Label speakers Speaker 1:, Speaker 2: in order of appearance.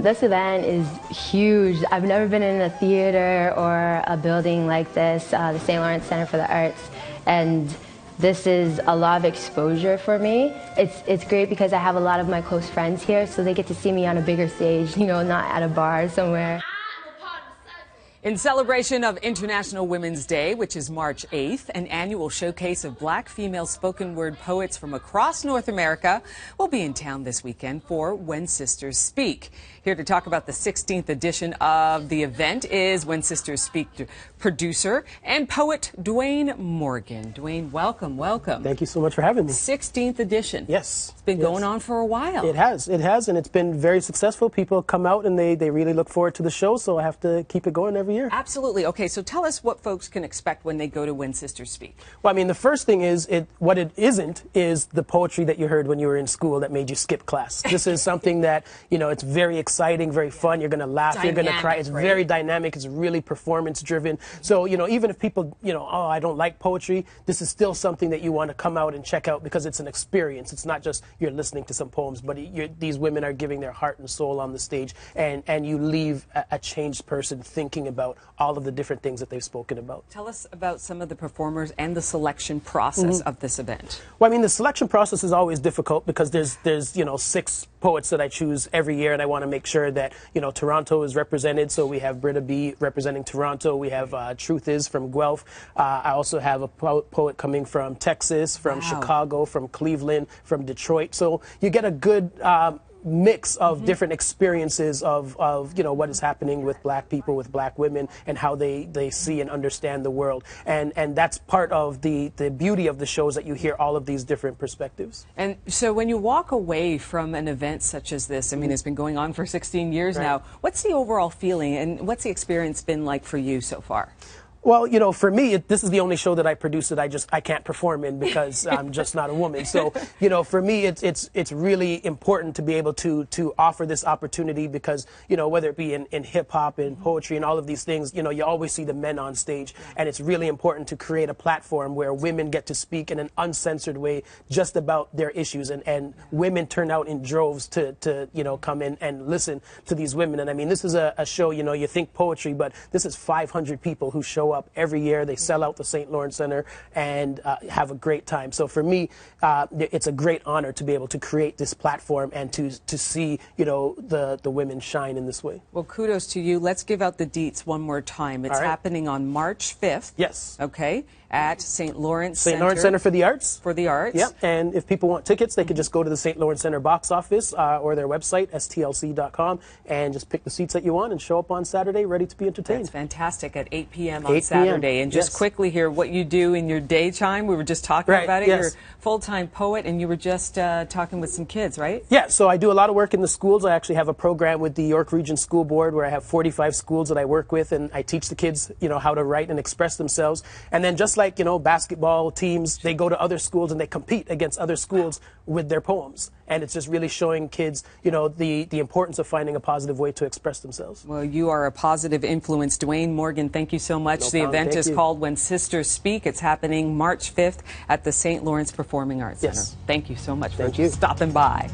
Speaker 1: This event is huge. I've never been in a theater or a building like this, the St. Lawrence Center for the Arts, and this is a lot of exposure for me. It's great because I have a lot of my close friends here, so they get to see me on a bigger stage, not at a bar somewhere.
Speaker 2: In celebration of International Women's Day, which is March 8th, an annual showcase of black female spoken word poets from across North America will be in town this weekend for When Sisters Speak. Here to talk about the 16th edition of the event is When Sisters Speak producer and poet Dwayne Morgan. Dwayne, welcome.
Speaker 3: Thank you so much for having me.
Speaker 2: 16th edition.
Speaker 3: Yes.
Speaker 2: It's been going on for a while.
Speaker 3: It has, and it's been very successful. People come out and they really look forward to the show, so I have to keep it going every year.
Speaker 2: Absolutely. Okay, so tell us what folks can expect when they go to When Sisters Speak.
Speaker 3: Well, I mean, the first thing is, what it isn't is the poetry that you heard when you were in school that made you skip class. This is something that, it's very exciting, very fun. You're going to laugh, you're going to cry. It's very dynamic. It's really performance driven. So, even if people, oh, I don't like poetry, this is still something that you want to come out and check out because it's an experience. It's not just you're listening to some poems, but these women are giving their heart and soul on the stage, and you leave a changed person thinking about all of the different things that they've spoken about.
Speaker 2: Tell us about some of the performers and the selection process of this event.
Speaker 3: Well, I mean, the selection process is always difficult because there's 6 poets that I choose every year, and I want to make sure that, Toronto is represented. So we have Britta B representing Toronto. We have Truth Is from Guelph. I also have a poet coming from Texas, from Chicago, from Cleveland, from Detroit. So you get a good mix of different experiences of what is happening with black people, with black women, and how they see and understand the world. And that's part of the beauty of the shows, that you hear all of these different perspectives.
Speaker 2: And so when you walk away from an event such as this, I mean, it's been going on for 16 years now, what's the overall feeling and what's the experience been like for you so far?
Speaker 3: Well, for me, this is the only show that I produce that I can't perform in because I'm just not a woman. So, for me, it's really important to be able to offer this opportunity because, whether it be in hip hop and poetry and all of these things, you always see the men on stage, and it's really important to create a platform where women get to speak in an uncensored way just about their issues, and women turn out in droves to come in and listen to these women. And I mean, this is a show, you think poetry, but this is 500 people who show up every year. They sell out the St. Lawrence Center and have a great time. So for me, it's a great honor to be able to create this platform and to see, the women shine in this way.
Speaker 2: Well, kudos to you. Let's give out the deets one more time. It's happening on March 5th.
Speaker 3: Yes.
Speaker 2: Okay. At St. Lawrence Center.
Speaker 3: St. Lawrence Center for the Arts.
Speaker 2: For the Arts.
Speaker 3: Yep. And if people want tickets, they could just go to the St. Lawrence Center box office or their website, stlc.com, and just pick the seats that you want and show up on Saturday ready to be entertained.
Speaker 2: That's fantastic. At 8 p.m. on Saturday. And just quickly here, what you do in your daytime. We were just talking about it. You're a full-time poet, and you were just talking with some kids, right?
Speaker 3: Yeah. So I do a lot of work in the schools. I actually have a program with the York Region School Board where I have 45 schools that I work with, and I teach the kids, how to write and express themselves. And then just like, basketball teams, they go to other schools and they compete against other schools with their poems. And it's just really showing kids, the importance of finding a positive way to express themselves.
Speaker 2: Well, you are a positive influence. Dwayne Morgan, thank you so much. The event is called When Sisters Speak. It's happening March 5th at the St. Lawrence Performing Arts Center. Thank you so much for stopping by.